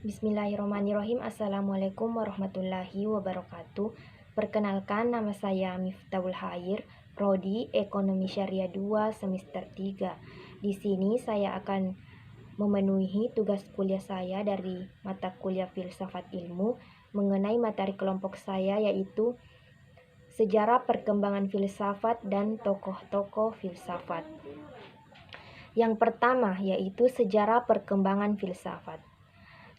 Bismillahirrahmanirrahim. Assalamualaikum warahmatullahi wabarakatuh. Perkenalkan, nama saya Miftahul Khair, Prodi Ekonomi Syariah 2 semester 3. Di sini saya akan memenuhi tugas kuliah saya dari mata kuliah Filsafat Ilmu mengenai materi kelompok saya, yaitu Sejarah Perkembangan Filsafat dan Tokoh-tokoh Filsafat. Yang pertama yaitu Sejarah Perkembangan Filsafat.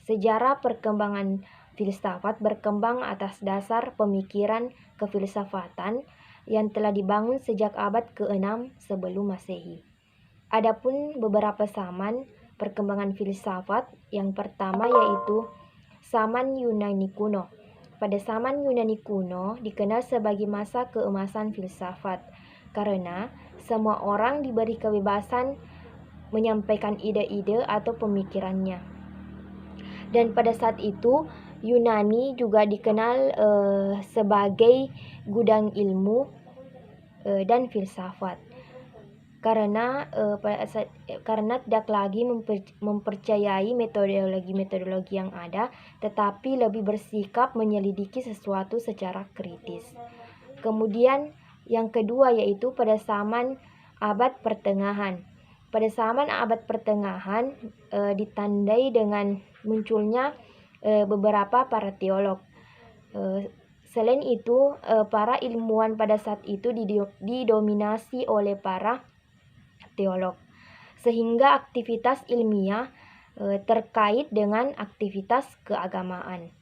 Sejarah perkembangan filsafat berkembang atas dasar pemikiran kefilsafatan yang telah dibangun sejak abad ke-6 sebelum Masehi. Adapun beberapa zaman perkembangan filsafat, yang pertama yaitu zaman Yunani kuno. Pada zaman Yunani kuno dikenal sebagai masa keemasan filsafat karena semua orang diberi kebebasan menyampaikan ide-ide atau pemikirannya. Dan pada saat itu Yunani juga dikenal sebagai gudang ilmu dan filsafat karena tidak lagi mempercayai metodologi yang ada, tetapi lebih bersikap menyelidiki sesuatu secara kritis. Kemudian yang kedua yaitu pada zaman abad pertengahan. Pada zaman abad pertengahan ditandai dengan munculnya beberapa para teolog. Selain itu, para ilmuwan pada saat itu didominasi oleh para teolog, sehingga aktivitas ilmiah terkait dengan aktivitas keagamaan.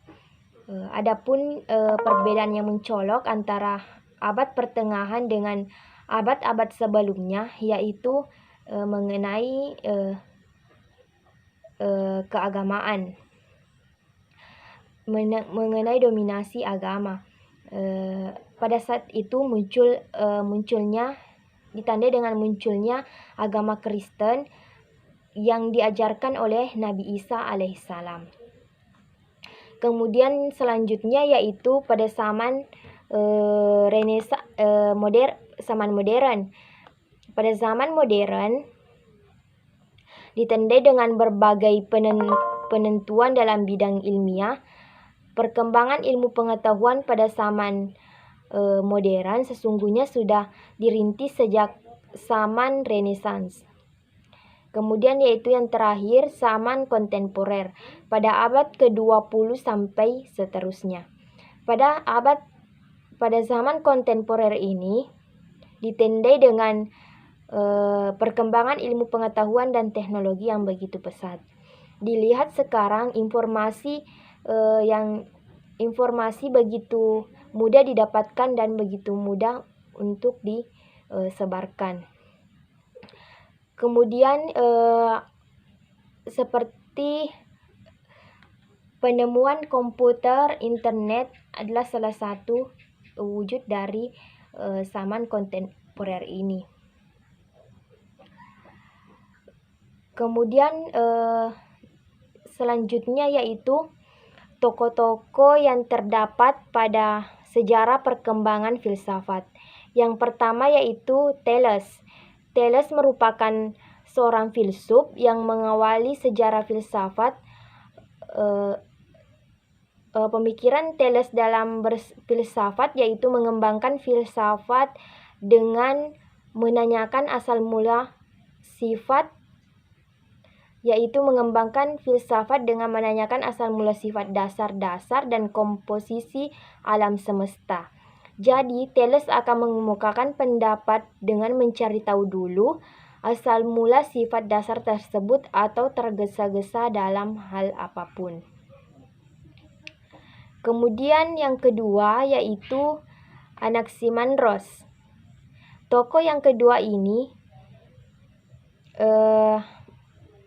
Adapun perbedaan yang mencolok antara abad pertengahan dengan abad-abad sebelumnya yaitu mengenai keagamaan, mengenai dominasi agama. Pada saat itu munculnya ditandai dengan munculnya agama Kristen yang diajarkan oleh Nabi Isa alaihissalam. Kemudian selanjutnya yaitu pada zaman modern. Pada zaman modern ditandai dengan berbagai penentuan dalam bidang ilmiah. Perkembangan ilmu pengetahuan pada zaman modern sesungguhnya sudah dirintis sejak zaman Renaissance. Kemudian yaitu yang terakhir zaman kontemporer pada abad ke-20 sampai seterusnya. Pada zaman kontemporer ini ditandai dengan perkembangan ilmu pengetahuan dan teknologi yang begitu pesat. Dilihat sekarang informasi begitu mudah didapatkan dan begitu mudah untuk disebarkan. Kemudian seperti penemuan komputer, internet adalah salah satu wujud dari zaman kontemporer ini. Kemudian selanjutnya yaitu tokoh-tokoh yang terdapat pada sejarah perkembangan filsafat. Yang pertama yaitu Thales. Thales merupakan seorang filsuf yang mengawali sejarah filsafat. Pemikiran Thales dalam berfilsafat yaitu mengembangkan filsafat dengan menanyakan asal mula sifat, dasar-dasar dan komposisi alam semesta. Jadi, Thales akan mengemukakan pendapat dengan mencari tahu dulu asal mula sifat dasar tersebut atau tergesa-gesa dalam hal apapun. Kemudian yang kedua yaitu Anaximandrars. Tokoh yang kedua ini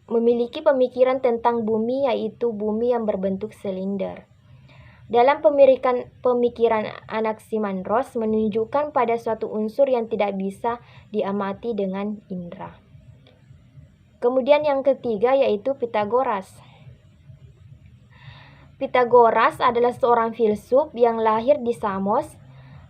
memiliki pemikiran tentang bumi, yaitu bumi yang berbentuk silinder. Dalam pemikiran Anaximandrars menunjukkan pada suatu unsur yang tidak bisa diamati dengan indera. Kemudian yang ketiga yaitu Pythagoras. Pythagoras adalah seorang filsuf yang lahir di Samos,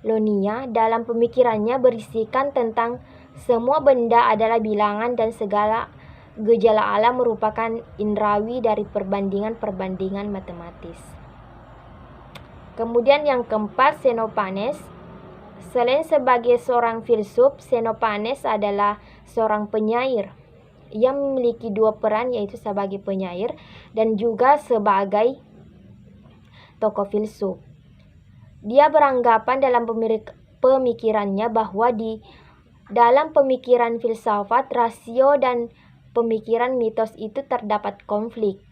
Ionia. Dalam pemikirannya berisikan tentang semua benda adalah bilangan dan segala gejala alam merupakan indrawi dari perbandingan-perbandingan matematis. Kemudian yang keempat, Xenophanes. Selain sebagai seorang filsuf, Xenophanes adalah seorang penyair. Ia memiliki dua peran, yaitu sebagai penyair dan juga sebagai tokoh filsuf. Dia beranggapan dalam pemikirannya bahwa di dalam pemikiran filsafat, rasio dan pemikiran mitos itu terdapat konflik.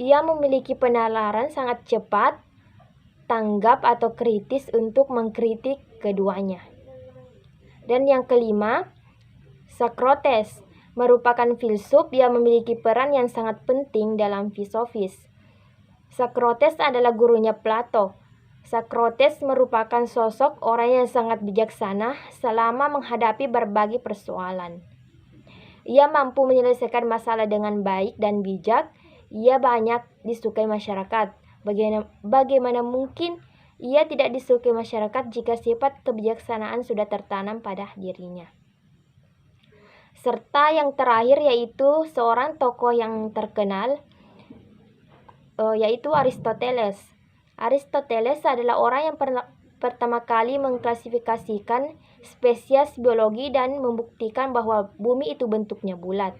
Ia memiliki penalaran sangat cepat, tanggap atau kritis untuk mengkritik keduanya. Dan yang kelima, Socrates merupakan filsuf yang memiliki peran yang sangat penting dalam filosofis. Socrates adalah gurunya Plato. Socrates merupakan sosok orang yang sangat bijaksana selama menghadapi berbagai persoalan. Ia mampu menyelesaikan masalah dengan baik dan bijak. Ia banyak disukai masyarakat. Bagaimana mungkin ia tidak disukai masyarakat jika sifat kebijaksanaan sudah tertanam pada dirinya? Serta yang terakhir yaitu seorang tokoh yang terkenal, yaitu Aristoteles. Aristoteles adalah orang yang pertama kali mengklasifikasikan spesies biologi dan membuktikan bahwa bumi itu bentuknya bulat.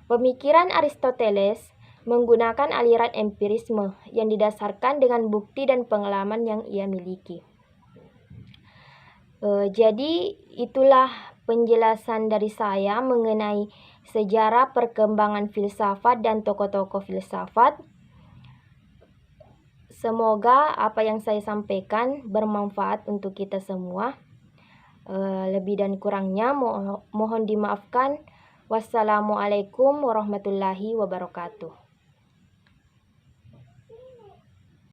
Pemikiran Aristoteles menggunakan aliran empirisme yang didasarkan dengan bukti dan pengalaman yang ia miliki. Jadi itulah penjelasan dari saya mengenai sejarah perkembangan filsafat dan tokoh-tokoh filsafat. Semoga apa yang saya sampaikan bermanfaat untuk kita semua. Lebih dan kurangnya mohon dimaafkan. Wassalamualaikum warahmatullahi wabarakatuh.